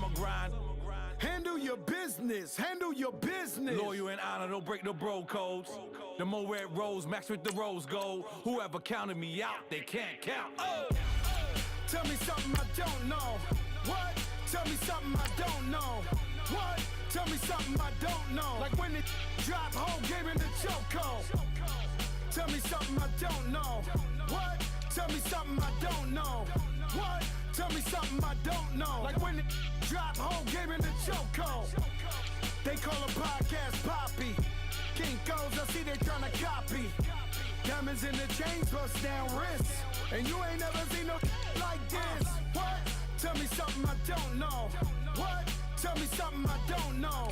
grind. Handle your business. Handle your business. Loyal and honor, don't break the bro codes. The more red rose, max with the rose gold. Whoever counted me out, they can't count. Oh! Tell me something I don't know. What? Tell me something I don't know. What? Tell me something I don't know. Like when it drop, whole game in the chokehold. Tell me something I don't know. What? Tell me something I don't know. What? Tell me something I don't know. Like when it drop, whole game in the chokehold. They call a podcast Poppy. Kinkos, I see they tryna copy. Diamonds in the chains, bust down wrists. And you ain't never seen no like this. What? Tell me something I don't know. What? Tell me something I don't know.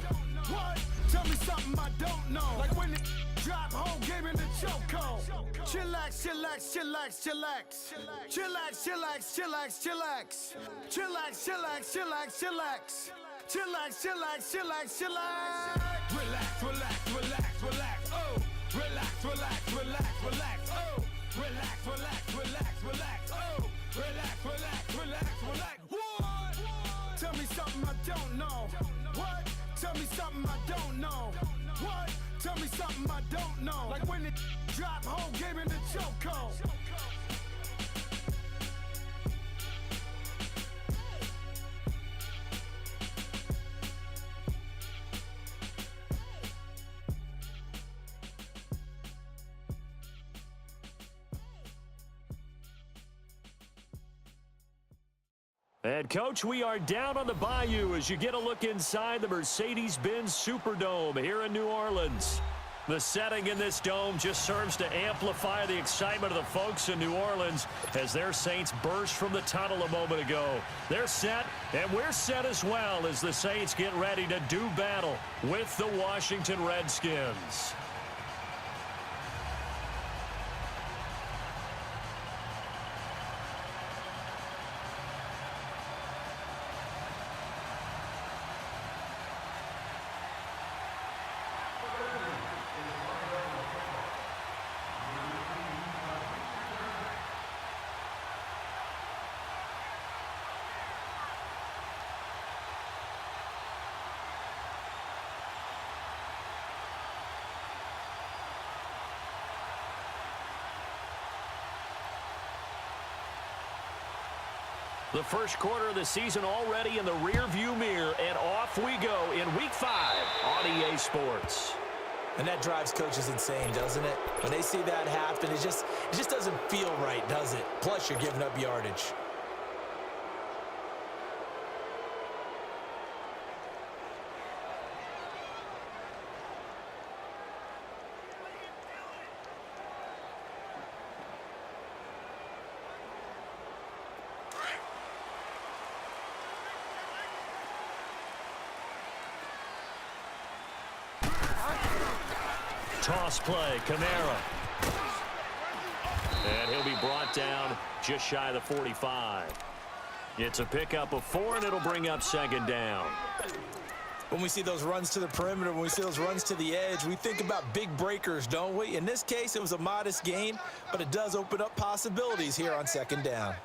What? Tell me something I don't know. Like when it drop, whole game in the chokehold. Chillax, chillax, chillax, chillax. Chillax, chillax, chillax, chillax. Chillax, chillax, chillax, chillax. Chillax, chillax, chillax, chillax. Relax, relax, relax, relax. Oh! Relax, relax, relax, relax. Oh! Relax, relax, relax, relax. Oh! Relax, relax, relax, relax. What? Tell me something I don't know. What? Tell me something I don't know. What? Tell me something I don't know. Like when it drop, whole game in the chokehold. And, Coach, we are down on the bayou as you get a look inside the Mercedes-Benz Superdome here in New Orleans. The setting in this dome just serves to amplify the excitement of the folks in New Orleans as their Saints burst from the tunnel a moment ago. They're set, and we're set as well as the Saints get ready to do battle with the Washington Redskins. The first quarter of the season already in the rearview mirror, and off we go in Week 5 on EA Sports. And that drives coaches insane, doesn't it? When they see that happen, it just doesn't feel right, does it? Plus, you're giving up yardage. Toss play, Kamara. And he'll be brought down just shy of the 45. It's a pickup of 4, and it'll bring up second down. When we see those runs to the perimeter, when we see those runs to the edge, we think about big breakers, don't we? In this case, it was a modest gain, but it does open up possibilities here on second down.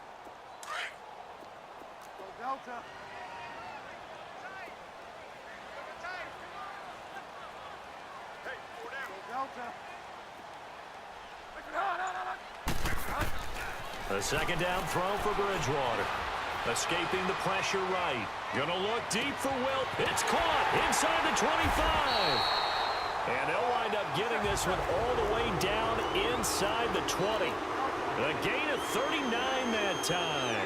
Delta. A second down throw for Bridgewater. Escaping the pressure right. Gonna look deep for Wilt. It's caught inside the 25. And they'll wind up getting this one all the way down inside the 20. A gain of 39 that time.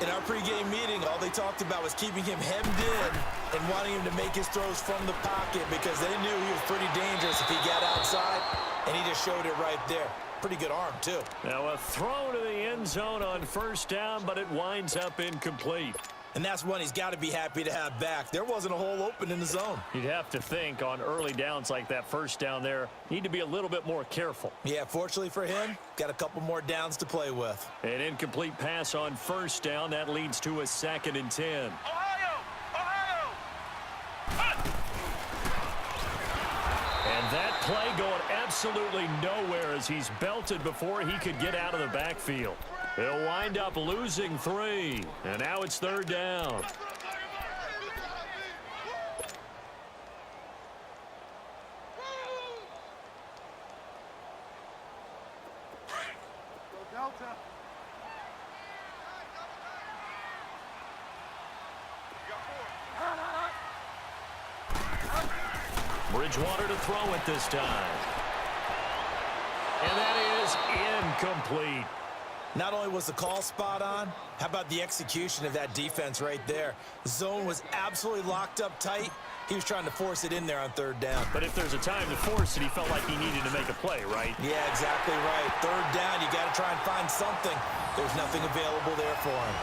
In our pregame meeting, all they talked about was keeping him hemmed in and wanting him to make his throws from the pocket because they knew he was pretty dangerous if he got outside, and he just showed it right there. Pretty good arm, too. Now a throw to the end zone on first down, but it winds up incomplete. And that's one he's got to be happy to have back. There wasn't a hole open in the zone. You'd have to think on early downs like that first down there, need to be a little bit more careful. Yeah, fortunately for him, got a couple more downs to play with. An incomplete pass on first down. That leads to a 2nd and 10. And that play going absolutely nowhere as he's belted before he could get out of the backfield. They'll wind up losing 3, and now it's 3rd down. Bridgewater to throw it this time. And that is incomplete. Not only was the call spot on, how about the execution of that defense right there? The zone was absolutely locked up tight. He was trying to force it in there on third down. But if there's a time to force it, he felt like he needed to make a play, right? Yeah, exactly right. Third down, you got to try and find something. There's nothing available there for him.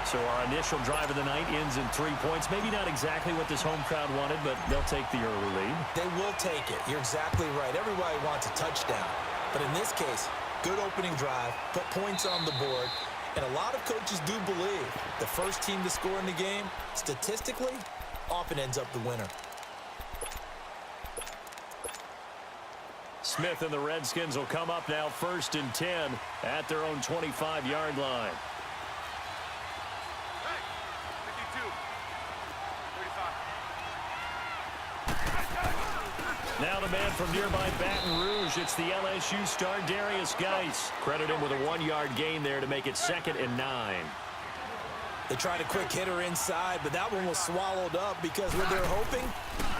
So our initial drive of the night ends in 3 points. Maybe not exactly what this home crowd wanted, but they'll take the early lead. They will take it. You're exactly right. Everybody wants a touchdown. But in this case, good opening drive, put points on the board, and a lot of coaches do believe the first team to score in the game, statistically, often ends up the winner. Smith and the Redskins will come up now 1st and 10 at their own 25-yard line. Now the man from nearby Baton Rouge, it's the LSU star Darius Geis. Credit him with a 1-yard gain there to make it 2nd and 9. They tried a quick hitter inside, but that one was swallowed up because what they're hoping,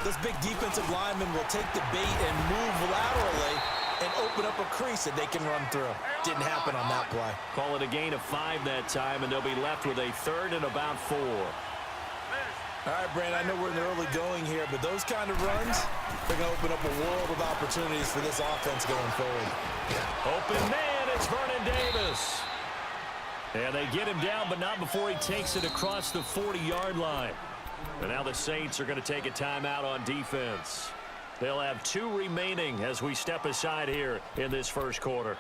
this big defensive lineman will take the bait and move laterally and open up a crease that they can run through. Didn't happen on that play. Call it a gain of 5 that time, and they'll be left with a 3rd and about 4. All right, Brandon, I know we're in the early going here, but those kind of runs, they're going to open up a world of opportunities for this offense going forward. Open man, it's Vernon Davis. And they get him down, but not before he takes it across the 40-yard line. And now the Saints are going to take a timeout on defense. They'll have 2 remaining as we step aside here in this first quarter.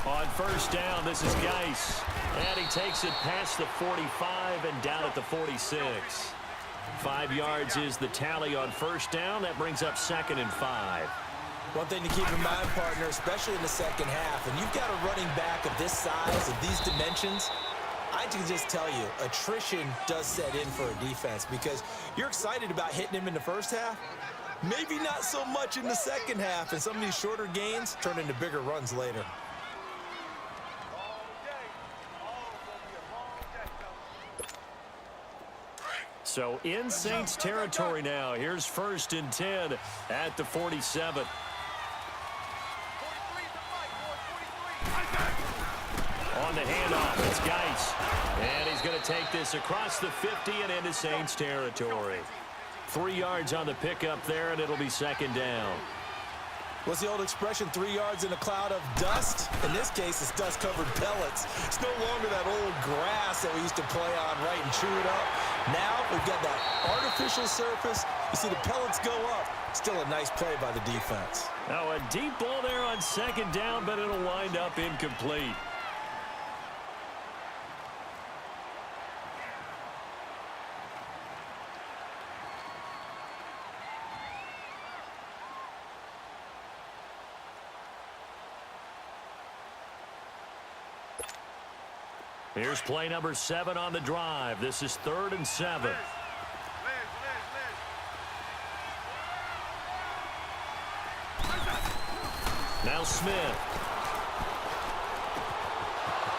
On first down, this is Geis. And he takes it past the 45 and down at the 46. 5 yards is the tally on first down. That brings up 2nd and 5. One thing to keep in mind, partner, especially in the second half, and you've got a running back of this size, of these dimensions, I can just tell you, attrition does set in for a defense because you're excited about hitting him in the first half. Maybe not so much in the second half, and some of these shorter gains turn into bigger runs later. So in Saints territory now. Here's 1st and 10 at the 47. On the handoff, it's Geis. And he's going to take this across the 50 and into Saints territory. 3 yards on the pickup there, and it'll be 2nd down. What's the old expression, 3 yards in a cloud of dust? In this case, it's dust-covered pellets. It's no longer that old grass that we used to play on, right, and chew it up. Now we've got that artificial surface. You see the pellets go up. Still a nice play by the defense. Now a deep ball there on 2nd down, but it'll wind up incomplete. Here's play number 7 on the drive. This is 3rd and 7. Now Smith.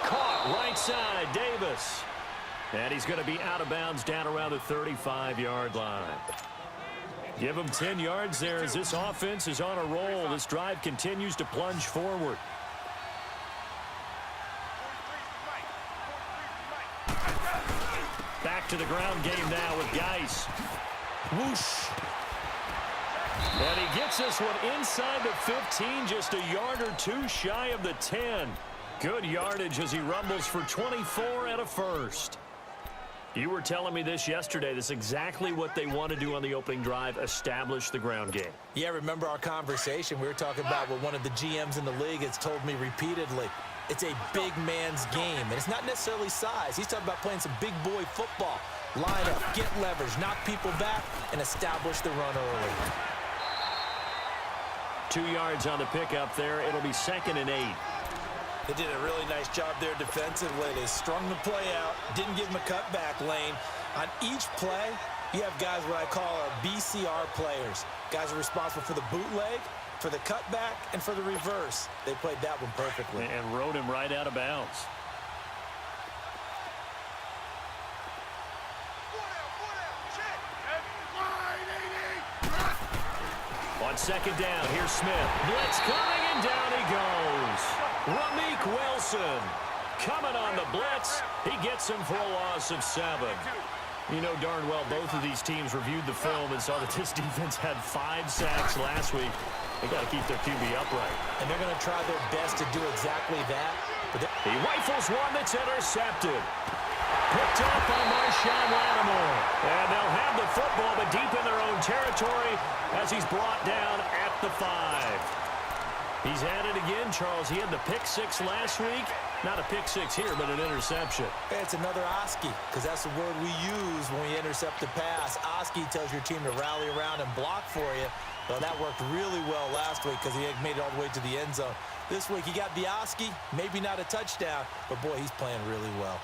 Caught right side, Davis. And he's going to be out of bounds down around the 35-yard line. Give him 10 yards there as this offense is on a roll. This drive continues to plunge forward. Back to the ground game now with Geis. Whoosh. And he gets this one inside the 15, just a yard or 2 shy of the 10. Good yardage as he rumbles for 24 and a first. You were telling me this yesterday. This is exactly what they want to do on the opening drive, establish the ground game. Yeah, remember our conversation. We were talking about what one of the GMs in the league has told me repeatedly. It's a big man's game, and it's not necessarily size. He's talking about playing some big boy football. Line up, get leverage, knock people back, and establish the run early. 2 yards on the pickup there. It'll be 2nd and 8. They did a really nice job there defensively. They strung the play out, didn't give him a cutback lane. On each play, You have guys what I call our BCR players. Guys are responsible for the bootleg, for the cutback, and for the reverse. They played that one perfectly. And rode him right out of bounds. On second down, here's Smith. Blitz coming, and down he goes. Rameek Wilson coming on the blitz. He gets him for a loss of 7. You know darn well both of these teams reviewed the film and saw that this defense had 5 sacks last week. They got to keep their QB upright. And they're going to try their best to do exactly that. But he rifles one that's intercepted. Picked up by Marshawn Lattimore. And they'll have the football, but deep in their own territory as he's brought down at the 5. He's at it again, Charles. He had the pick 6 last week. Not a pick 6 here, but an interception. It's another Oski, because that's the word we use when we intercept the pass. Oski tells your team to rally around and block for you. Well, that worked really well last week because he made it all the way to the end zone. This week, he got the Oski, maybe not a touchdown, but, boy, he's playing really well.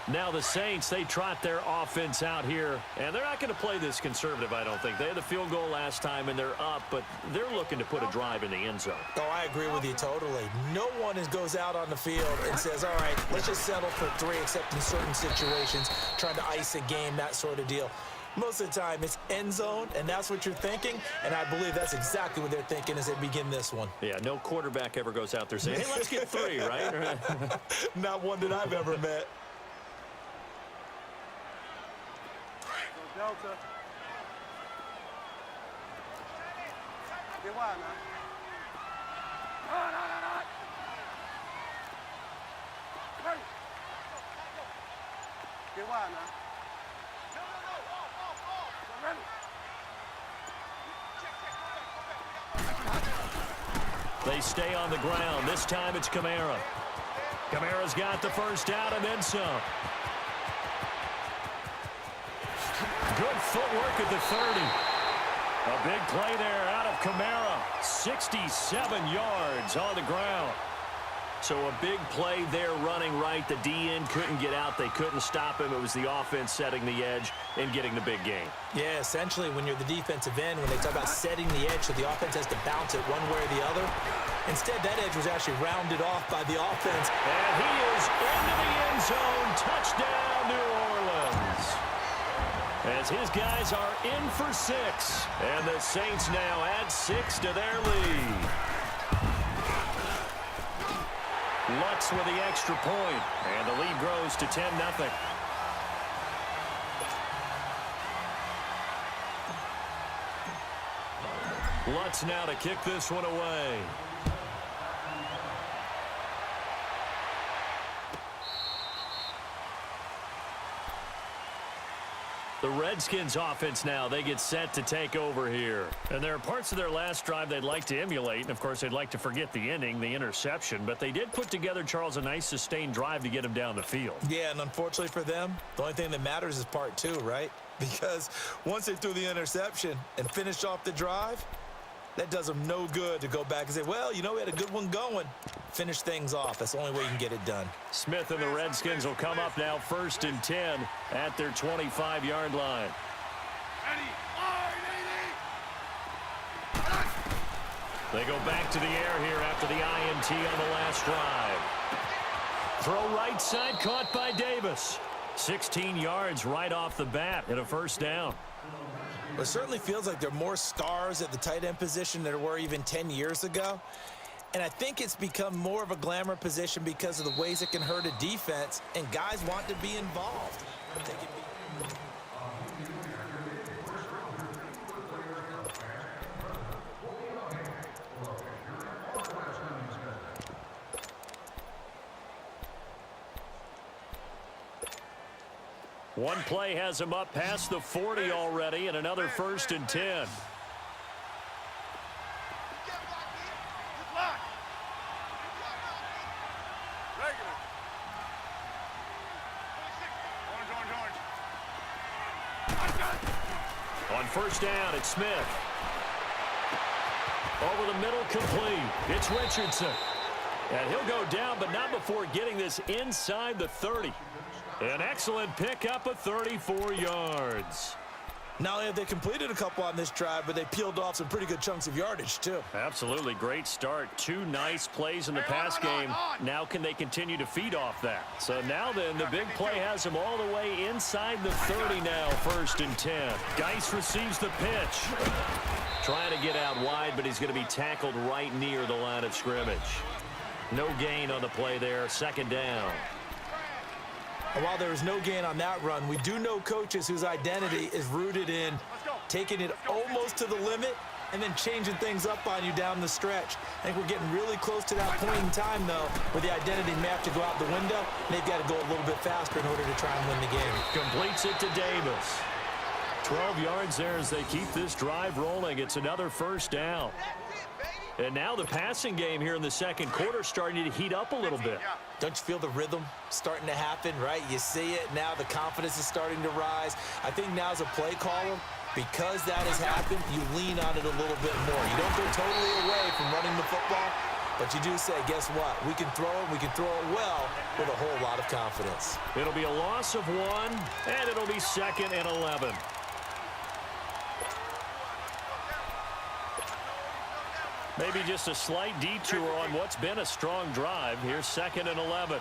Now the Saints, they trot their offense out here, and they're not going to play this conservative, I don't think. They had the field goal last time, and they're up, but they're looking to put a drive in the end zone. Oh, I agree with you totally. No one goes out on the field and says, all right, let's just settle for 3, except in certain situations, trying to ice a game, that sort of deal. Most of the time, it's end zone, and that's what you're thinking, and I believe that's exactly what they're thinking as they begin this one. Yeah, no quarterback ever goes out there saying, hey, let's get 3, right? Not one that I've ever met. Delta. Get wide, man. Hey. Get wide, man. They stay on the ground. This time it's Kamara. Kamara's got the first down and then some. Good footwork at the 30. A big play there out of Kamara. 67 yards on the ground. So a big play there running right. The D-end couldn't get out. They couldn't stop him. It was the offense setting the edge and getting the big gain. Yeah, essentially when you're the defensive end, when they talk about setting the edge so the offense has to bounce it one way or the other, instead that edge was actually rounded off by the offense. And he is into the end zone. Touchdown, New Orleans. As his guys are in for 6. And the Saints now add 6 to their lead. Lutz with the extra point, and the lead grows to 10-0. Lutz now to kick this one away. The Redskins offense now, they get set to take over here. And there are parts of their last drive they'd like to emulate. And, of course, they'd like to forget the ending, the interception. But they did put together, Charles, a nice sustained drive to get him down the field. Yeah, and unfortunately for them, the only thing that matters is part 2, right? Because once they threw the interception and finished off the drive, that does them no good to go back and say, well, you know, we had a good one going. Finish things off. That's the only way you can get it done. Smith and the Redskins will come up now 1st and 10 at their 25-yard line. They go back to the air here after the INT on the last drive. Throw right side, caught by Davis. 16 yards right off the bat and a first down. It certainly feels like there are more stars at the tight end position than there were even 10 years ago. And I think it's become more of a glamour position because of the ways it can hurt a defense, and guys want to be involved. One play has him up past the 40 already, and another 1st and 10. On first down, it's Smith. Over the middle, complete. It's Richardson. And he'll go down, but not before getting this inside the 30. An excellent pickup of 34 yards. Not only have they completed a couple on this drive, but they peeled off some pretty good chunks of yardage, too. Absolutely great start. 2 nice plays in the pass game. Now can they continue to feed off that? So now then, the big play has them all the way inside the 30 now, 1st and 10. Geis receives the pitch. Trying to get out wide, but he's going to be tackled right near the line of scrimmage. No gain on the play there, 2nd down. And while there is no gain on that run, we do know coaches whose identity is rooted in taking it almost to the limit and then changing things up on you down the stretch. I think we're getting really close to that point in time, though, where the identity may have to go out the window, and they've got to go a little bit faster in order to try and win the game. Completes it to Davis. 12 yards there as they keep this drive rolling. It's another 1st down. And now the passing game here in the 2nd quarter starting to heat up a little bit. Don't you feel the rhythm starting to happen, right? You see it now. The confidence is starting to rise. I think now as a play caller, because that has happened, you lean on it a little bit more. You don't go totally away from running the football, but you do say, guess what? We can throw it. We can throw it well with a whole lot of confidence. It'll be a loss of 1, and it'll be 2nd and 11. Maybe just a slight detour on what's been a strong drive. Here's 2nd and 11.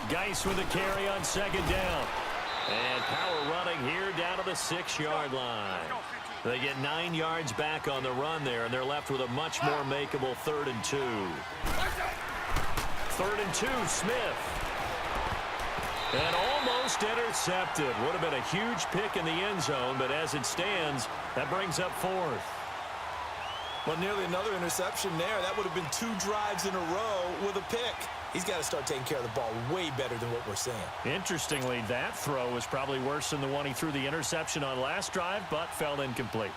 Geis with a carry on 2nd down. And power running here down to the 6-yard line. They get 9 yards back on the run there, and they're left with a much more makeable 3rd and 2. 3rd and 2, Smith. And almost intercepted. Would have been a huge pick in the end zone, but as it stands, that brings up 4th. Well, nearly another interception there. That would have been 2 drives in a row with a pick. He's got to start taking care of the ball way better than what we're seeing. Interestingly, that throw was probably worse than the one he threw the interception on last drive, but fell incomplete.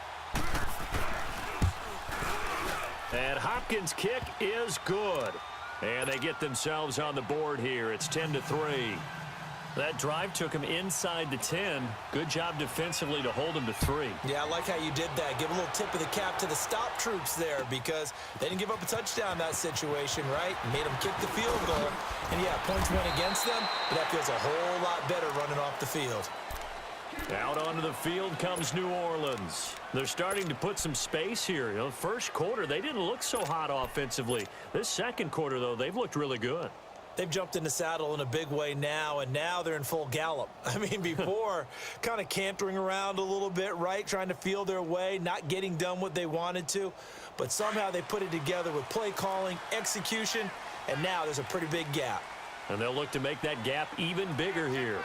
And Hopkins' kick is good. And they get themselves on the board here. It's 10-3. That drive took him inside the 10. Good job defensively to hold him to 3. Yeah, I like how you did that. Give a little tip of the cap to the stop troops there because they didn't give up a touchdown in that situation, right? Made them kick the field goal. And, yeah, points went against them, but that feels a whole lot better running off the field. Out onto the field comes New Orleans. They're starting to put some space here. You know, 1st quarter, they didn't look so hot offensively. This 2nd quarter, though, they've looked really good. They've jumped in the saddle in a big way now, and now they're in full gallop. I mean, before, kind of cantering around a little bit, right, trying to feel their way, not getting done what they wanted to. But somehow they put it together with play calling, execution, and now there's a pretty big gap. And they'll look to make that gap even bigger here.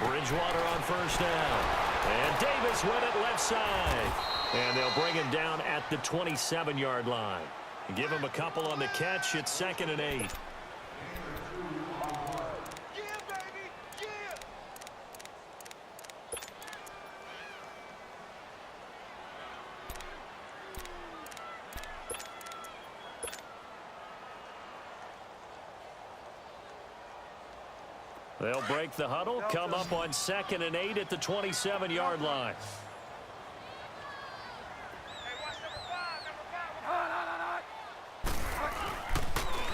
Bridgewater on 1st down. And Davis went it left side. And they'll bring him down at the 27-yard line. Give him a couple on the catch. It's 2nd and 8. They'll break the huddle, come up on 2nd and 8 at the 27-yard line.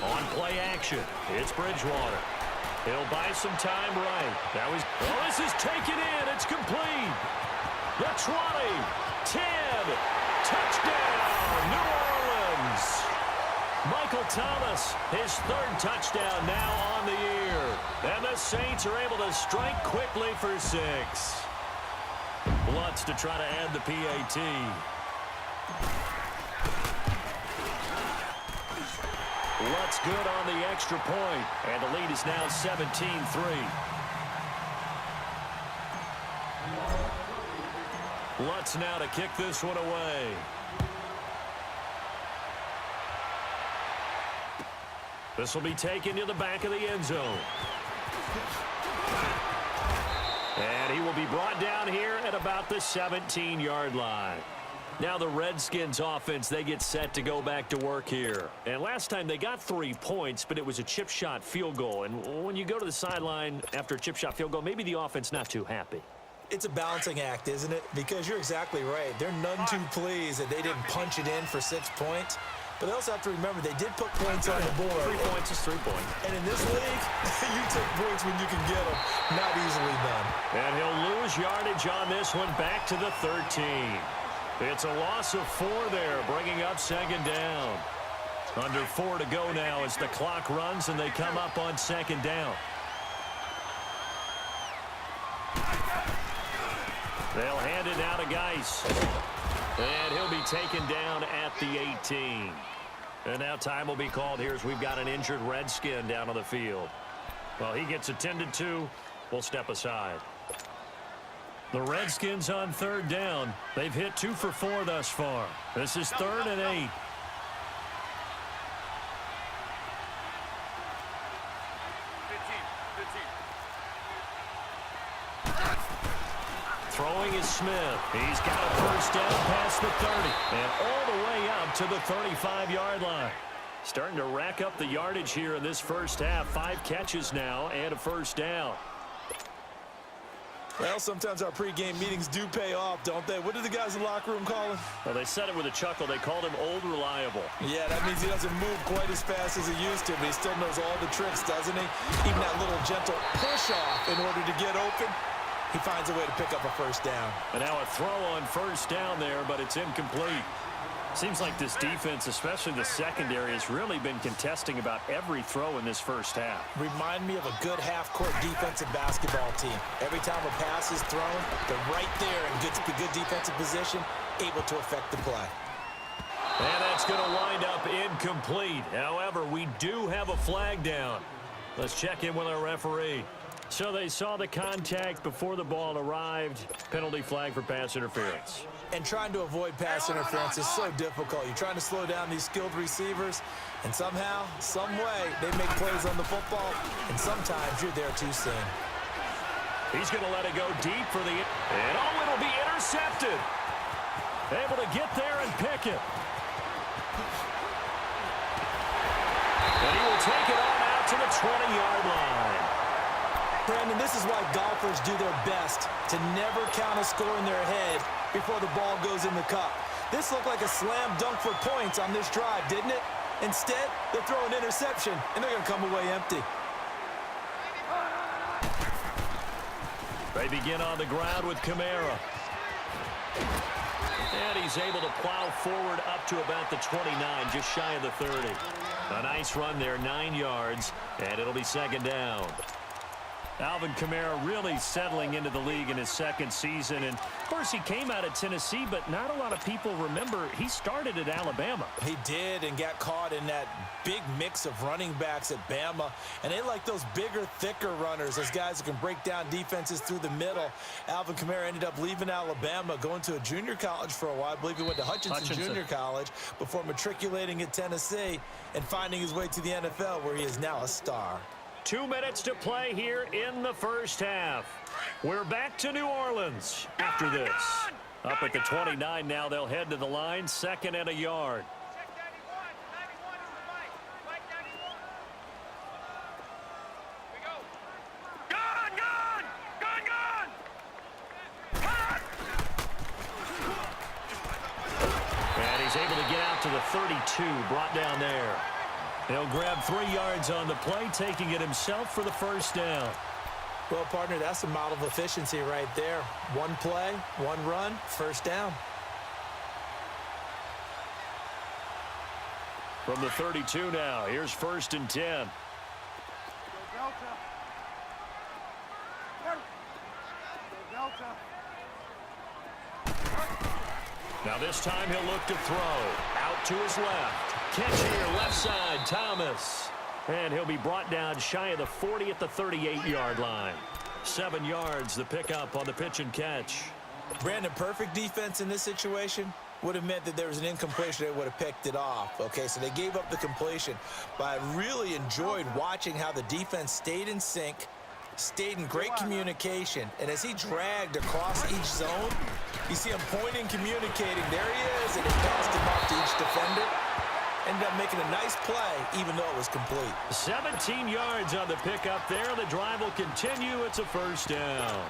On play action, it's Bridgewater. He'll buy some time right. That was, oh, this is taken in. It's complete. The 20, 10, touchdown, New Orleans. Michael Thomas, his 3rd touchdown now on the year. And the Saints are able to strike quickly for 6. Lutz to try to add the PAT. Lutz good on the extra point, and the lead is now 17-3. Lutz now to kick this one away. This will be taken to the back of the end zone. And he will be brought down here at about the 17-yard line. Now the Redskins offense, they get set to go back to work here. And last time they got 3 points, but it was a chip shot field goal. And when you go to the sideline after a chip shot field goal, maybe the offense not too happy. It's a balancing act, isn't it? Because you're exactly right. They're none too pleased that they didn't punch it in for 6 points. But they also have to remember they did put points on the board. 3 points is 3 points. And in this league, you take points when you can get them. Not easily done. And he'll lose yardage on this one back to the 13. It's a loss of 4 there, bringing up second down. Under 4 to go now as the clock runs and they come up on second down. They'll hand it now to Geis. And he'll be taken down at the 18. And now time will be called here as we've got an injured Redskin down on the field. Well, he gets attended to. We'll step aside. The Redskins on third down. They've hit 2 for 4 thus far. This is 3rd and 8. Throwing is Smith. He's got a first down past the 30 and all the way up to the 35-yard line. Starting to rack up the yardage here in this first half. 5 catches now and a first down. Well, sometimes our pregame meetings do pay off, don't they? What do the guys in the locker room call him? Well, they said it with a chuckle. They called him Old Reliable. Yeah, that means he doesn't move quite as fast as he used to, but he still knows all the tricks, doesn't he? Even that little gentle push-off in order to get open. He finds a way to pick up a first down. And now a throw on first down there, but it's incomplete. Seems like this defense, especially the secondary, has really been contesting about every throw in this first half. Remind me of a good half-court defensive basketball team. Every time a pass is thrown, they're right there in good defensive position, able to affect the play. And that's going to wind up incomplete. However, we do have a flag down. Let's check in with our referee. So they saw the contact before the ball arrived. Penalty flag for pass interference. And trying to avoid pass interference is so difficult. You're trying to slow down these skilled receivers, and somehow, some way, they make plays on the football, and sometimes you're there too soon. He's going to let it go deep for the... And oh, it'll be intercepted. Able to get there and pick it. And he will take it on out to the 20-yard line. Brandon, this is why golfers do their best to never count a score in their head before the ball goes in the cup. This looked like a slam dunk for points on this drive, didn't it? Instead, they throw an interception, and they're going to come away empty. They begin on the ground with Kamara. And he's able to plow forward up to about the 29, just shy of the 30. A nice run there, 9 yards, and it'll be second down. Alvin Kamara really settling into the league in his second season. And, of course, he came out of Tennessee, but not a lot of people remember he started at Alabama. He did, and got caught in that big mix of running backs at Bama. And they like those bigger, thicker runners, those guys who can break down defenses through the middle. Alvin Kamara ended up leaving Alabama, going to a junior college for a while. I believe he went to Hutchinson Junior College before matriculating at Tennessee and finding his way to the NFL, where he is now a star. 2 minutes to play here in the first half. We're back to New Orleans after this. Up at the 29 now, they'll head to the line, 2nd and a yard. And he's able to get out to the 32, brought down there. He'll grab 3 yards on the play, taking it himself for the first down. Well, partner, that's a model of efficiency right there. 1 play, 1 run, first down. From the 32 now, here's 1st and 10. Now this time he'll look to throw. Out to his left. Catch here, left side, Thomas. And he'll be brought down shy of the 40 at the 38-yard line. 7 yards, the pickup on the pitch and catch. Brandon, perfect defense in this situation would have meant that there was an incompletion. They would have picked it off. Okay, so they gave up the completion. But I really enjoyed watching how the defense stayed in sync, stayed in great communication. And as he dragged across each zone, you see him pointing, communicating. There he is, and he passed him off to each defender. Ended up making a nice play, even though it was complete. 17 yards on the pickup there. The drive will continue. It's a first down.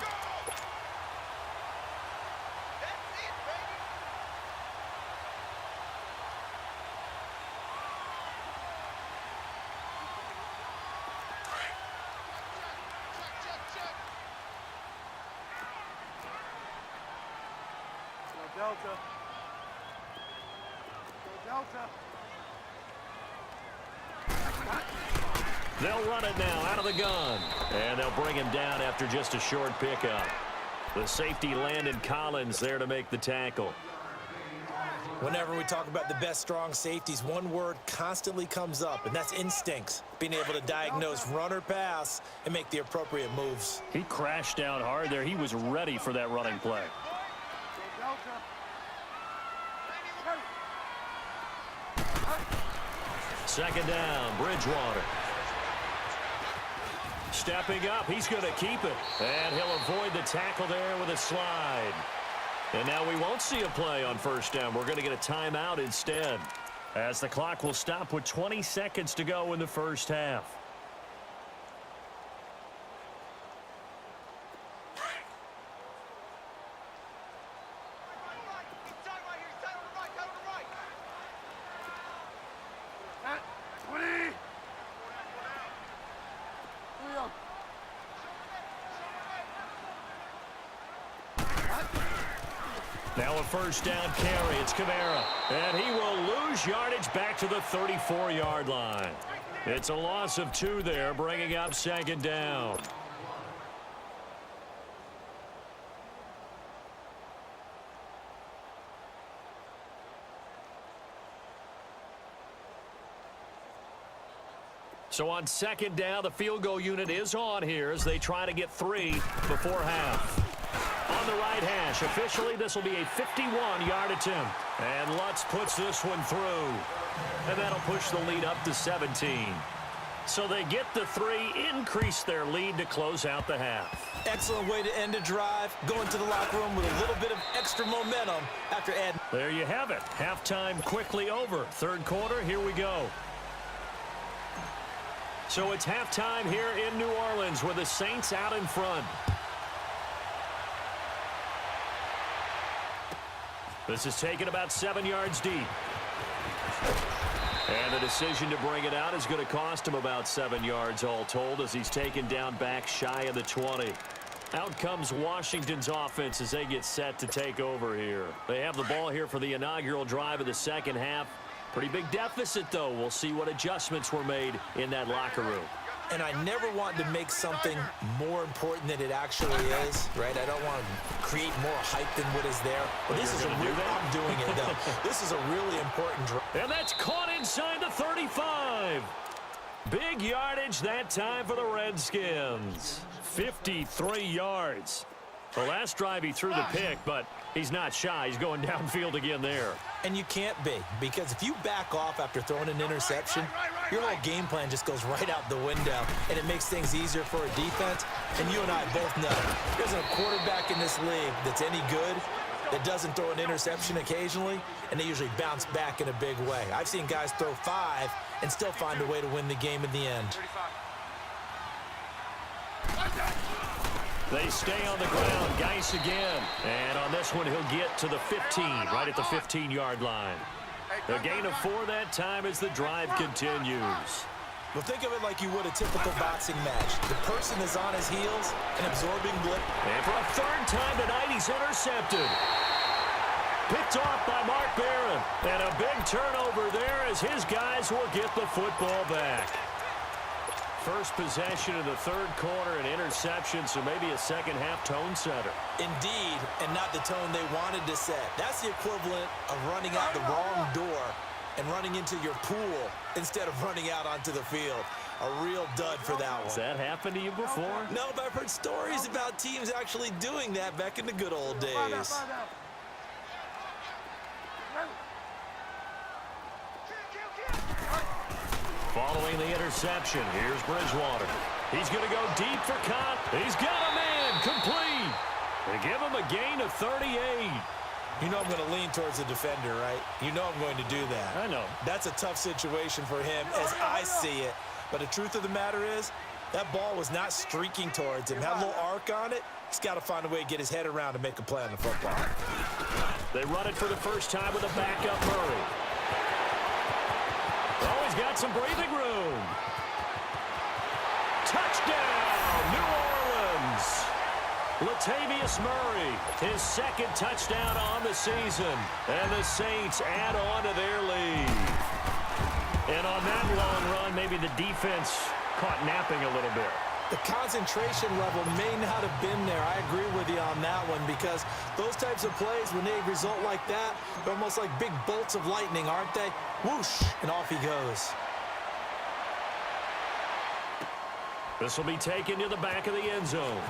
Delta. Delta. They'll run it now out of the gun. And they'll bring him down after just a short pickup. The safety Landon Collins there to make the tackle. Whenever we talk about the best strong safeties, one word constantly comes up, and that's instincts. Being able to diagnose run or pass and make the appropriate moves. He crashed down hard there. He was ready for that running play. Second down, Bridgewater. Stepping up, he's going to keep it. And he'll avoid the tackle there with a slide. And now we won't see a play on first down. We're going to get a timeout instead, as the clock will stop with 20 seconds to go in the first half. Now a first down carry. It's Kamara. And he will lose yardage back to the 34-yard line. It's a loss of 2 there, bringing up second down. So on second down, the field goal unit is on here as they try to get 3 before half. On the right hash, officially this will be a 51-yard attempt. And Lutz puts this one through. And that'll push the lead up to 17. So they get the 3, increase their lead to close out the half. Excellent way to end a drive. Going to the locker room with a little bit of extra momentum after adding. There you have it. Halftime quickly over. Third quarter, here we go. So it's halftime here in New Orleans with the Saints out in front. This is taken about 7 yards deep. And the decision to bring it out is going to cost him about 7 yards all told, as he's taken down back shy of the 20. Out comes Washington's offense as they get set to take over here. They have the ball here for the inaugural drive of the second half. Pretty big deficit, though. We'll see what adjustments were made in that locker room. And I never want to make something more important than it actually is, right? I don't want to create more hype than what is there. But this is a real, I'm doing it, though. This is a really important drive. And that's caught inside the 35. Big yardage that time for the Redskins. 53 yards. The last drive he threw the pick, but he's not shy. He's going downfield again there. And you can't be, because if you back off after throwing an interception, your whole game plan just goes right out the window, and it makes things easier for a defense. And you and I both know there's a quarterback in this league that's any good that doesn't throw an interception occasionally, and they usually bounce back in a big way. I've seen guys throw 5 and still find a way to win the game in the end. They stay on the ground. Geis again. And on this one, he'll get to the 15, right at the 15-yard line. A gain of 4 that time as the drive continues. Well, think of it like you would a typical boxing match. The person is on his heels, an absorbing blip. And for a third time tonight, he's intercepted. Picked off by Mark Barron. And a big turnover there as his guys will get the football back. First possession of the third quarter, an interception, so maybe a second-half tone setter. Indeed, and not the tone they wanted to set. That's the equivalent of running out the wrong door and running into your pool instead of running out onto the field. A real dud for that one. Has that happened to you before? No, but I've heard stories about teams actually doing that back in the good old days. Following the interception, here's Bridgewater. He's going to go deep for Cott. He's got a man complete. They give him a gain of 38. You know I'm going to lean towards the defender, right? You know I'm going to do that. I know. That's a tough situation for him as I see it. But the truth of the matter is, that ball was not streaking towards him. Had a little arc on it. He's got to find a way to get his head around and make a play on the football. They run it for the first time with a backup Murray. Oh, he's got some breathing room. Touchdown, New Orleans. Latavius Murray, his second touchdown on the season. And the Saints add on to their lead. And on that long run, maybe the defense caught napping a little bit. The concentration level may not have been there. I agree with you on that one because those types of plays, when they result like that, they're almost like big bolts of lightning, aren't they? Whoosh, and off he goes. This will be taken to the back of the end zone.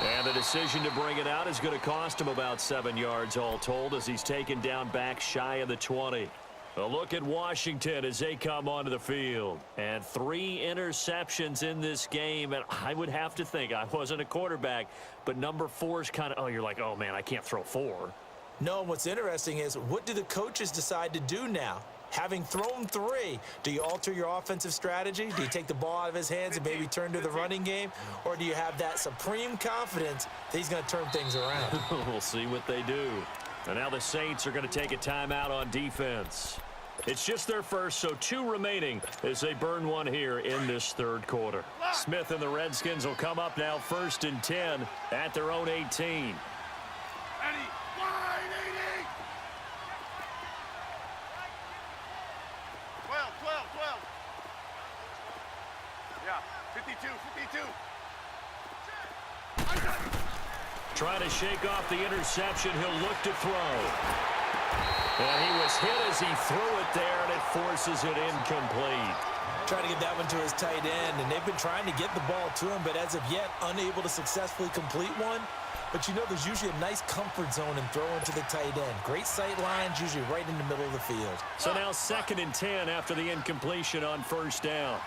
And the decision to bring it out is going to cost him about 7 yards all told as he's taken down back shy of the 20. A look at Washington as they come onto the field. And 3 interceptions in this game. And I would have to think, I wasn't a quarterback, but number 4 is kind of, you're like, oh, man, I can't throw 4. No, what's interesting is what do the coaches decide to do now? Having thrown 3, do you alter your offensive strategy? Do you take the ball out of his hands and maybe turn to the running game? Or do you have that supreme confidence that he's going to turn things around? We'll see what they do. And now the Saints are going to take a timeout on defense. It's just their first, so 2 remaining as they burn one here in this third quarter. Smith and the Redskins will come up now 1st and 10 at their own 18. Trying to shake off the interception. He'll look to throw. And he was hit as he threw it there, and it forces it incomplete. Trying to get that one to his tight end, and they've been trying to get the ball to him, but as of yet, unable to successfully complete one. But you know, there's usually a nice comfort zone in throwing to the tight end. Great sight lines, usually right in the middle of the field. So now 2nd and 10 after the incompletion on 1st down.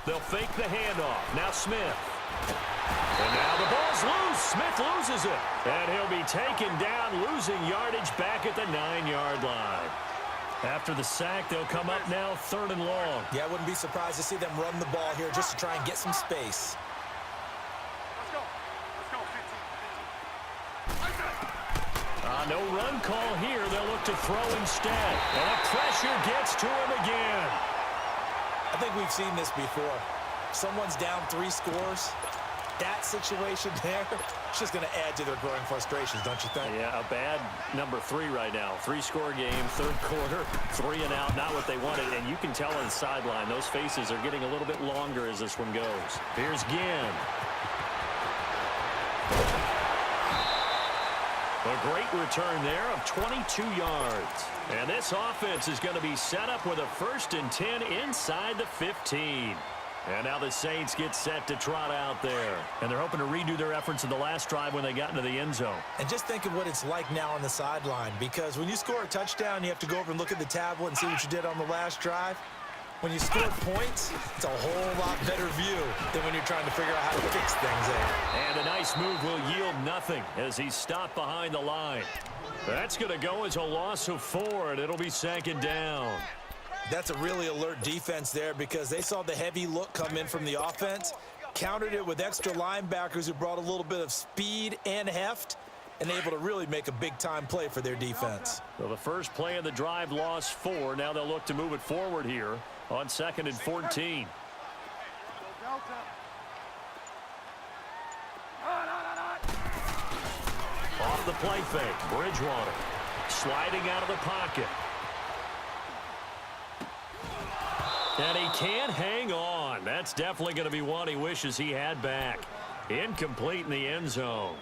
They'll fake the handoff. Now Smith. And now the ball's loose. Smith loses it. And he'll be taken down, losing yardage back at the 9-yard line. After the sack, they'll come up now 3rd and long. Yeah, I wouldn't be surprised to see them run the ball here just to try and get some space. No run call here. They'll look to throw instead. And the pressure gets to him again. I think we've seen this before. Someone's down 3 scores. That situation there, it's just going to add to their growing frustrations, don't you think? Yeah, a bad number 3 right now. 3-score game, 3rd quarter, 3 and out, not what they wanted. And you can tell on the sideline, those faces are getting a little bit longer as this one goes. Here's Ginn. A great return there of 22 yards. And this offense is going to be set up with a 1st and 10 inside the 15. And now the Saints get set to trot out there. And they're hoping to redo their efforts in the last drive when they got into the end zone. And just think of what it's like now on the sideline. Because when you score a touchdown, you have to go over and look at the tablet and see what you did on the last drive. When you score points, it's a whole lot better view than when you're trying to figure out how to fix things there. And a nice move will yield nothing as he's stopped behind the line. That's going to go as a loss of 4, and it'll be 2nd down. That's a really alert defense there because they saw the heavy look come in from the offense, countered it with extra linebackers who brought a little bit of speed and heft, and able to really make a big-time play for their defense. Well, the first play of the drive lost 4. Now they'll look to move it forward here on 2nd and 14. Off the play fake, Bridgewater sliding out of the pocket. And he can't hang on. That's definitely going to be one he wishes he had back. Incomplete in the end zone.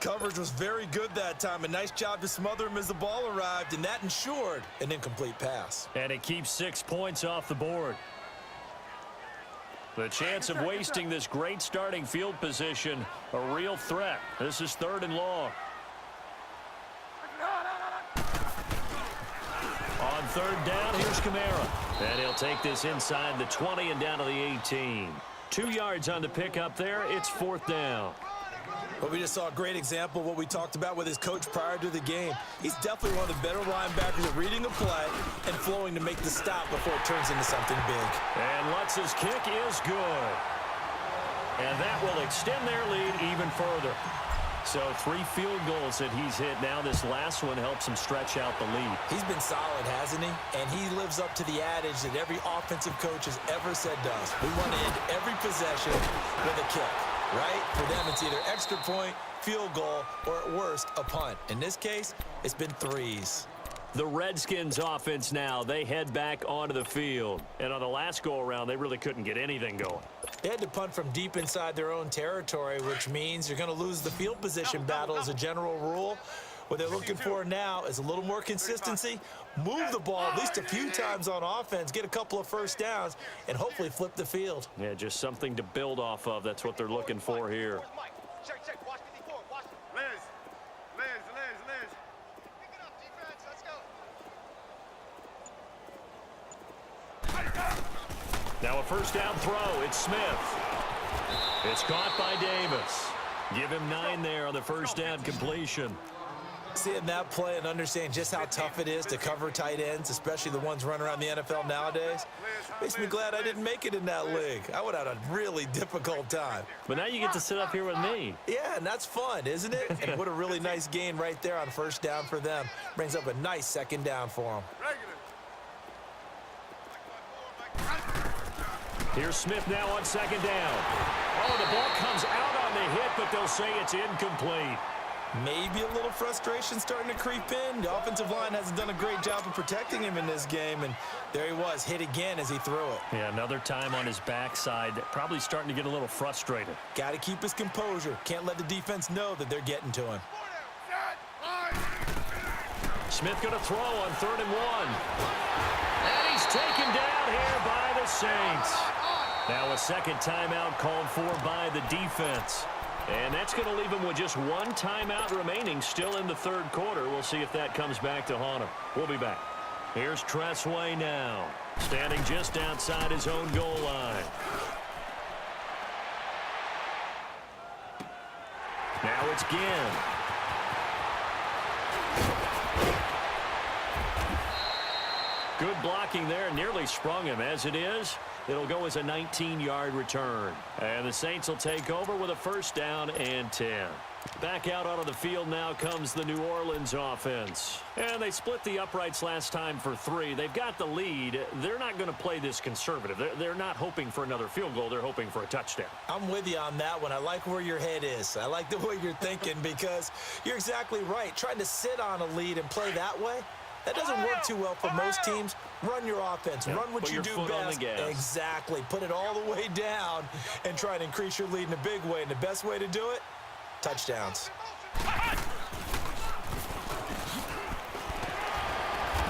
Coverage was very good that time. A nice job to smother him as the ball arrived, and that ensured an incomplete pass. And it keeps 6 points off the board. The chance of wasting this great starting field position, a real threat. This is 3rd and long. On 3rd down, here's Kamara. And he'll take this inside the 20 and down to the 18. 2 yards on the pickup there. It's 4th down. But we just saw a great example of what we talked about with his coach prior to the game. He's definitely one of the better linebackers at reading a play and flowing to make the stop before it turns into something big. And Lutz's kick is good. And that will extend their lead even further. So 3 field goals that he's hit now. This last one helps him stretch out the lead. He's been solid, hasn't he? And he lives up to the adage that every offensive coach has ever said to us. We want to end every possession with a kick, right? For them, it's either extra point, field goal, or at worst, a punt. In this case, it's been 3s. The Redskins offense now, they head back onto the field. And on the last go-around, they really couldn't get anything going. They had to punt from deep inside their own territory, which means you're going to lose the field position battle as a general rule. What they're looking for now is a little more consistency, move the ball at least a few times on offense, get a couple of first downs, and hopefully flip the field. Yeah, just something to build off of. That's what they're looking for here. Now a first down throw. It's Smith. It's caught by Davis. Give him 9 there on the first down completion. Seeing that play and understanding just how tough it is to cover tight ends, especially the ones running around the NFL nowadays, makes me glad I didn't make it in that league. I would have had a really difficult time. But now you get to sit up here with me. Yeah, and that's fun, isn't it? And what a really nice gain right there on first down for them. Brings up a nice second down for them. Here's Smith now on second down. Oh, the ball comes out on the hit, but they'll say it's incomplete. Maybe a little frustration starting to creep in. The offensive line hasn't done a great job of protecting him in this game, and there he was, hit again as he threw it. Yeah, another time on his backside, probably starting to get a little frustrated. Got to keep his composure. Can't let the defense know that they're getting to him. Smith going to throw on 3rd and 1. And he's taken down here by the Saints. Now a second timeout called for by the defense. And that's going to leave him with just 1 timeout remaining still in the 3rd quarter. We'll see if that comes back to haunt him. We'll be back. Here's Tressway now, standing just outside his own goal line. Now it's Ginn. Good blocking there, nearly sprung him. As it is, it'll go as a 19-yard return. And the Saints will take over with a first down and 10. Back out onto the field now comes the New Orleans offense. And they split the uprights last time for 3. They've got the lead. They're not going to play this conservative. They're not hoping for another field goal. They're hoping for a touchdown. I'm with you on that one. I like where your head is. I like the way you're thinking because you're exactly right. Trying to sit on a lead and play that way, that doesn't work too well for most teams. Run your offense. Run what you do best. Exactly. Put it all the way down and try to increase your lead in a big way. And the best way to do it, touchdowns.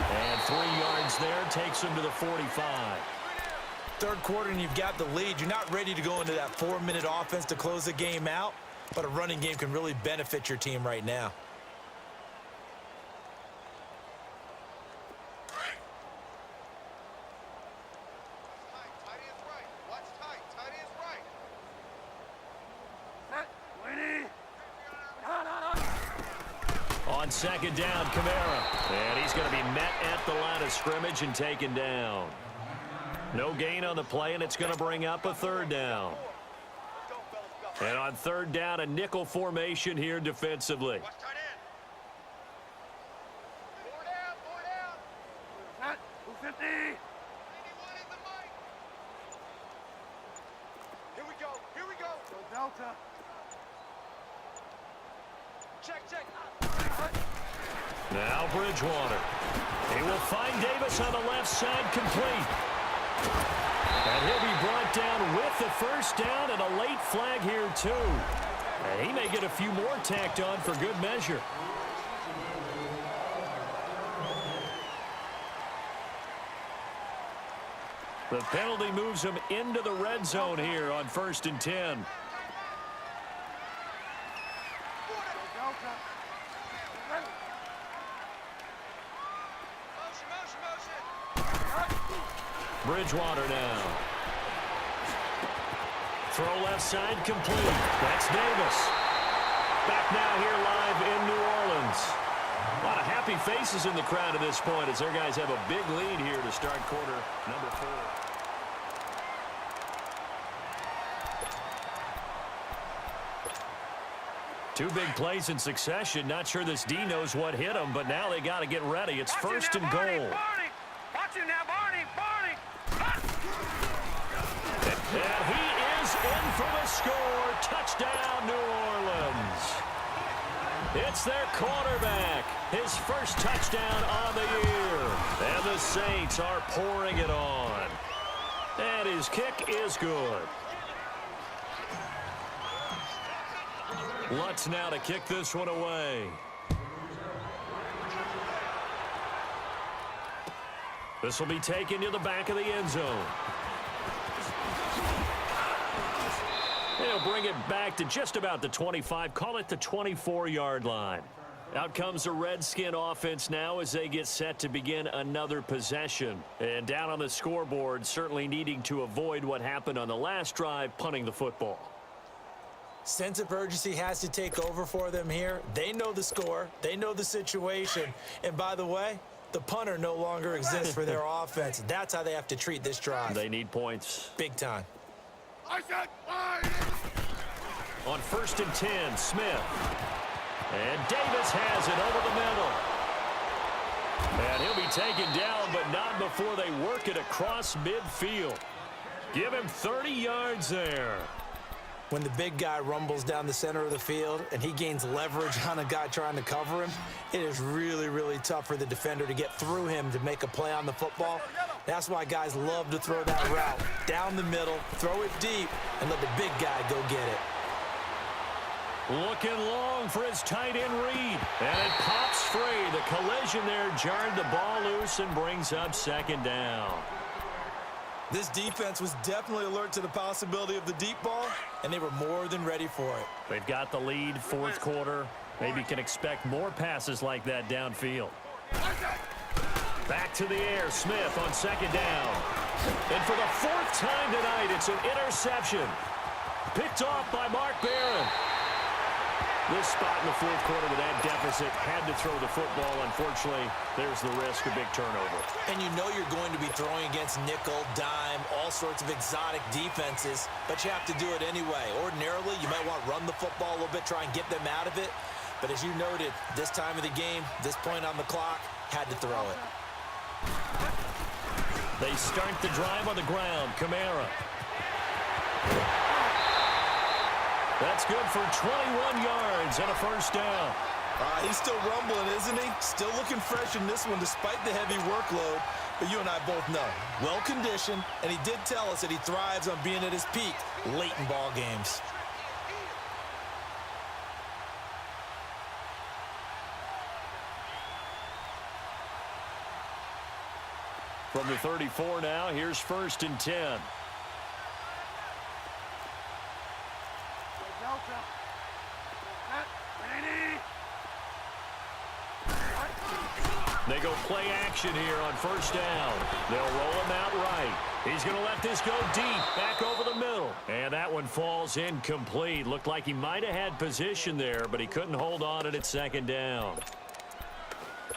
And 3 yards there takes him to the 45. 3rd quarter and you've got the lead. You're not ready to go into that 4-minute offense to close the game out, but a running game can really benefit your team right now. On second down, Kamara. And he's going to be met at the line of scrimmage and taken down. No gain on the play, and it's going to bring up a 3rd down. And on 3rd down, a nickel formation here defensively. Now Bridgewater. He will find Davis on the left side, complete. And he'll be brought down with the first down and a late flag here too. And he may get a few more tacked on for good measure. The penalty moves him into the red zone here on 1st and 10. Bridgewater now. Throw left side, complete. That's Davis. Back now here live in New Orleans. A lot of happy faces in the crowd at this point as their guys have a big lead here to start quarter number 4. Two big plays in succession. Not sure this D knows what hit him, but now they got to get ready. It's first and goal. Watch him now, Barney. And he is in for the score. Touchdown, New Orleans. It's their quarterback. His first touchdown on the year. And the Saints are pouring it on. And his kick is good. Lutz now to kick this one away. This will be taken to the back of the end zone. He'll bring it back to just about the 25, call it the 24-yard line. Out comes the Redskin offense now as they get set to begin another possession. And down on the scoreboard, certainly needing to avoid what happened on the last drive, punting the football. Sense of urgency has to take over for them here. They know the score. They know the situation. And by the way, the punter no longer exists for their offense. That's how they have to treat this drive. They need points. Big time. On 1st and 10, Smith. And Davis has it over the middle. And he'll be taken down, but not before they work it across midfield. Give him 30 yards there. When the big guy rumbles down the center of the field and he gains leverage on a guy trying to cover him, it is really, really tough for the defender to get through him to make a play on the football. That's why guys love to throw that route down the middle, throw it deep, and let the big guy go get it. Looking long for his tight end read. And it pops free. The collision there jarred the ball loose and brings up second down. This defense was definitely alert to the possibility of the deep ball, and they were more than ready for it. They've got the lead, fourth quarter. Maybe can expect more passes like that downfield. Back to the air, Smith on second down. And for the fourth time tonight, it's an interception. Picked off by Mark Barron. This spot in the fourth quarter with that deficit, had to throw the football. Unfortunately, there's the risk of big turnover. And you know you're going to be throwing against nickel, dime, all sorts of exotic defenses, but you have to do it anyway. Ordinarily, you might want to run the football a little bit, try and get them out of it. But as you noted, this time of the game, this point on the clock, had to throw it. They start the drive on the ground. Kamara. That's good for 21 yards and a first down. He's still rumbling, isn't he? Still looking fresh in this one despite the heavy workload. But you and I both know, well-conditioned, and he did tell us that he thrives on being at his peak late in ball games. From the 34 now, here's 1st and 10. They go play action here on first down. They'll roll him out right. He's going to let this go deep, back over the middle. And that one falls incomplete. Looked like he might have had position there, but he couldn't hold on it at second down.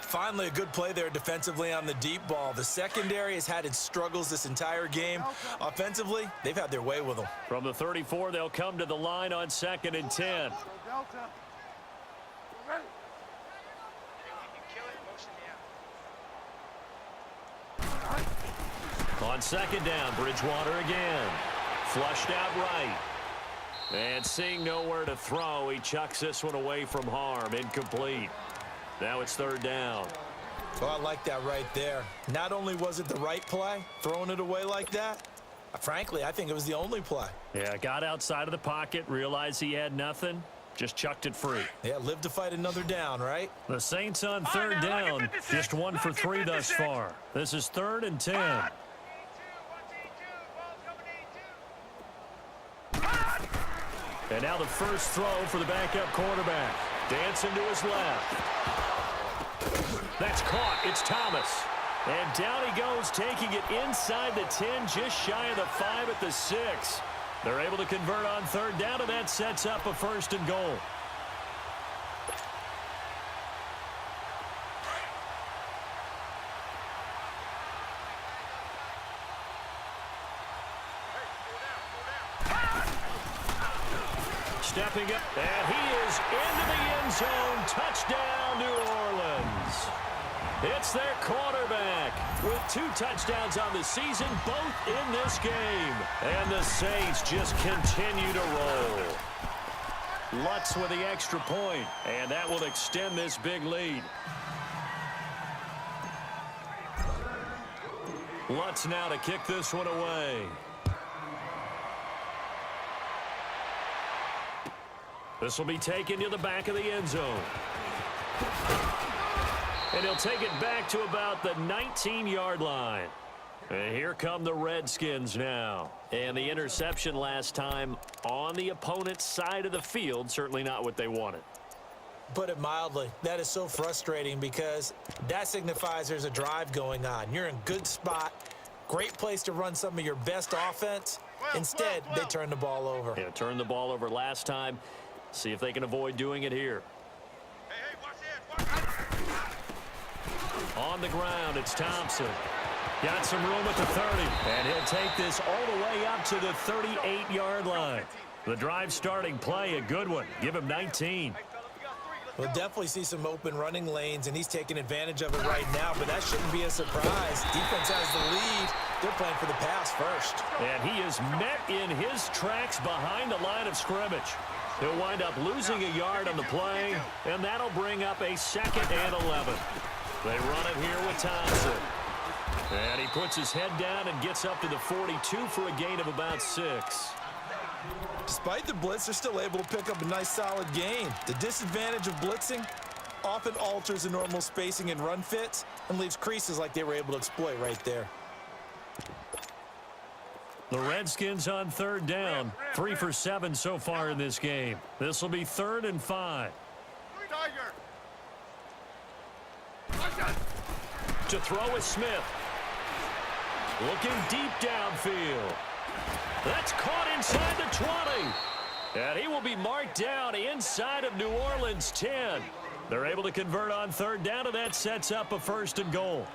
Finally, a good play there defensively on the deep ball. The secondary has had its struggles this entire game. Offensively, they've had their way with them. From the 34, they'll come to the line on 2nd and 10. On second down, Bridgewater again. Flushed out right. And seeing nowhere to throw, he chucks this one away from harm. Incomplete. Now it's 3rd down. Well, I like that right there. Not only was it the right play, throwing it away like that, frankly, I think it was the only play. Yeah, got outside of the pocket, realized he had nothing, just chucked it free. Yeah, live to fight another down, right? The Saints on 3rd down, just 1 for 3 thus far. This is 3rd and 10. And now the first throw for the backup quarterback. Dancing to his left. That's caught. It's Thomas. And down he goes, taking it inside the 10, just shy of the 5 at the 6. They're able to convert on 3rd down, and that sets up a 1st and goal. stepping up, and he is into the end zone. Touchdown, New Orleans. It's their quarterback with 2 touchdowns on the season, both in this game. And the Saints just continue to roll. Lutz with the extra point, and that will extend this big lead. Lutz now to kick this one away. This will be taken to the back of the end zone. And he'll take it back to about the 19-yard line. And here come the Redskins now. And the interception last time on the opponent's side of the field, certainly not what they wanted. Put it mildly, that is so frustrating because that signifies there's a drive going on. You're in good spot, great place to run some of your best offense. Instead, they turn the ball over. Yeah, turned the ball over last time. See if they can avoid doing it here. Hey, watch this. On the ground, it's Thompson. Got some room at the 30, and he'll take this all the way up to the 38-yard line. The drive starting play, a good one. Give him 19. We'll definitely see some open running lanes, and he's taking advantage of it right now, but that shouldn't be a surprise. Defense has the lead. They're playing for the pass first. And he is met in his tracks behind the line of scrimmage. He'll wind up losing a yard on the play, and that'll bring up a 2nd and 11. They run it here with Thompson. And he puts his head down and gets up to the 42 for a gain of about 6. Despite the blitz, they're still able to pick up a nice solid gain. The disadvantage of blitzing often alters the normal spacing and run fits and leaves creases like they were able to exploit right there. The Redskins on 3rd down. 3 for 7 so far in this game. This will be 3rd and 5. To throw is Smith. Looking deep downfield. That's caught inside the 20. And he will be marked down inside of New Orleans 10. They're able to convert on 3rd down, and that sets up a 1st and goal.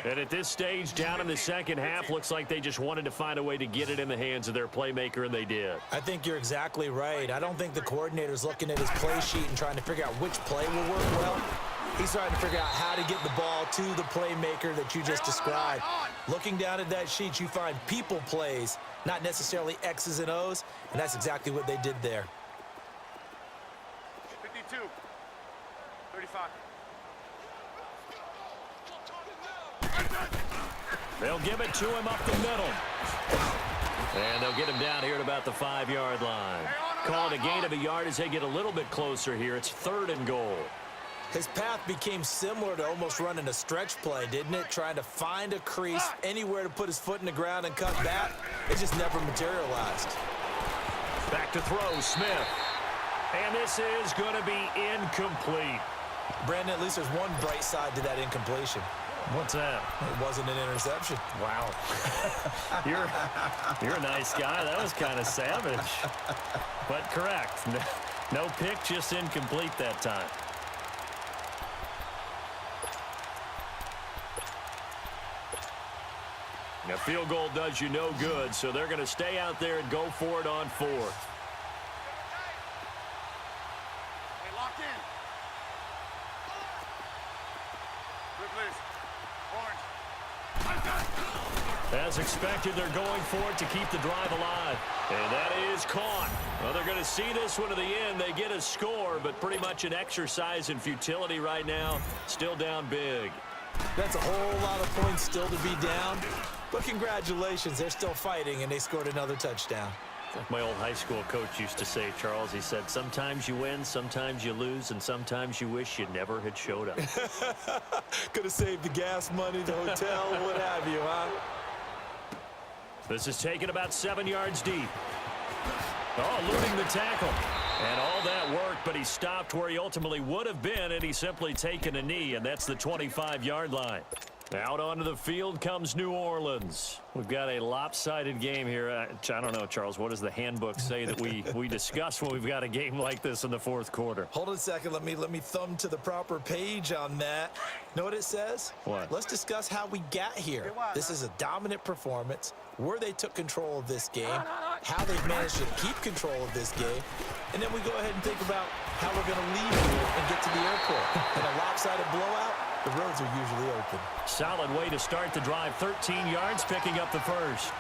And at this stage, down in the second half, looks like they just wanted to find a way to get it in the hands of their playmaker, and they did. I think you're exactly right. I don't think the coordinator's looking at his play sheet and trying to figure out which play will work well. He's trying to figure out how to get the ball to the playmaker that you just described. Looking down at that sheet, you find people plays, not necessarily X's and O's, and that's exactly what they did there. 52, 35. They'll give it to him up the middle. And they'll get him down here at about the 5-yard line. Called a gain of a yard as they get a little bit closer here. It's 3rd and goal. His path became similar to almost running a stretch play, didn't it? Trying to find a crease, anywhere to put his foot in the ground and cut back. It just never materialized. Back to throw, Smith. And this is going to be incomplete. Brandon, at least there's one bright side to that incompletion. What's that? It wasn't an interception. Wow. You're a nice guy. That was kind of savage. But correct. No pick, just incomplete that time. A field goal does you no good, so they're going to stay out there and go for it on 4th. Hey, lock in. Good, please. Orange. As expected, they're going for it to keep the drive alive. And that is caught. Well, they're going to see this one to the end. They get a score, but pretty much an exercise in futility right now. Still down big. That's a whole lot of points still to be down. But congratulations, they're still fighting, and they scored another touchdown. Like my old high school coach used to say, Charles, he said, sometimes you win, sometimes you lose, and sometimes you wish you never had showed up. Could have saved the gas money, the hotel, what have you, huh? This is taken about 7 yards deep. Oh, eluding the tackle. And all that worked, but he stopped where he ultimately would have been, and he's simply taken a knee, and that's the 25-yard line. Out onto the field comes New Orleans. We've got a lopsided game here. I don't know, Charles, what does the handbook say that we discuss when we've got a game like this in the 4th quarter? Hold on a second. Let me thumb to the proper page on that. Know what it says? What? Let's discuss how we got here. This is a dominant performance, where they took control of this game, how they've managed to keep control of this game. And then we go ahead and think about how we're going to leave here and get to the airport. In a lopsided blowout, the roads are usually open. Solid way to start the drive. 13 yards, picking up the first.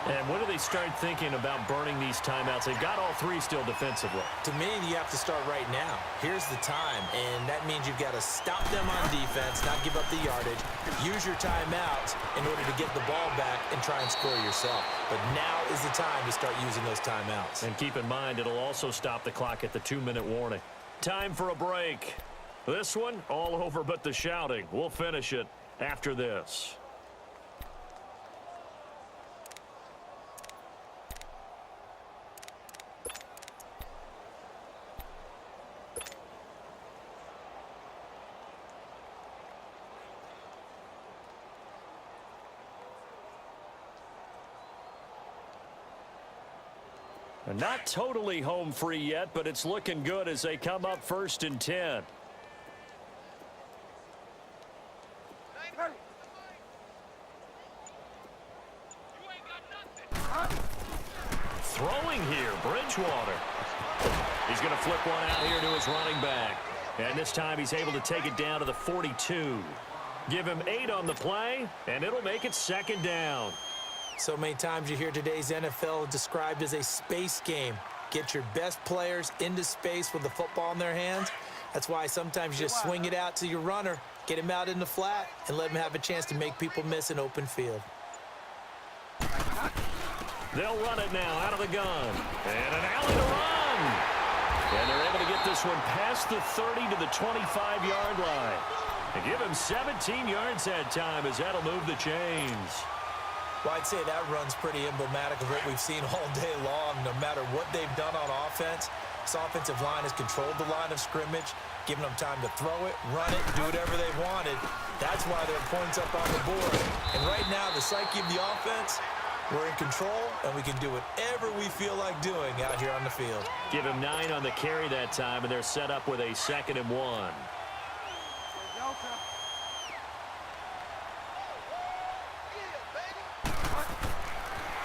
And when do they start thinking about burning these timeouts? They've got all three still defensively. To me, you have to start right now. Here's the time, and that means you've got to stop them on defense, not give up the yardage, use your timeouts in order to get the ball back and try and score yourself. But now is the time to start using those timeouts. And keep in mind, it'll also stop the clock at the 2-minute warning. Time for a break. This one, all over but the shouting. We'll finish it after this. Not totally home free yet, but it's looking good as they come up 1st and 10. Throwing here, Bridgewater. He's going to flip one out here to his running back. And this time he's able to take it down to the 42. Give him 8 on the play, and it'll make it 2nd down. So many times you hear today's NFL described as a space game. Get your best players into space with the football in their hands. That's why sometimes you just swing it out to your runner, get him out in the flat, and let him have a chance to make people miss an open field. They'll run it now out of the gun. And an alley to run. And they're able to get this one past the 30 to the 25-yard line. And give him 17 yards that time as that'll move the chains. Well, I'd say that run's pretty emblematic of what we've seen all day long. No matter what they've done on offense, this offensive line has controlled the line of scrimmage, giving them time to throw it, run it, do whatever they wanted. That's why they're points up on the board. And right now, the psyche of the offense, we're in control, and we can do whatever we feel like doing out here on the field. Give him 9 on the carry that time, and they're set up with a 2nd and 1.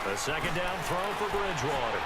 A 2nd down throw for Bridgewater.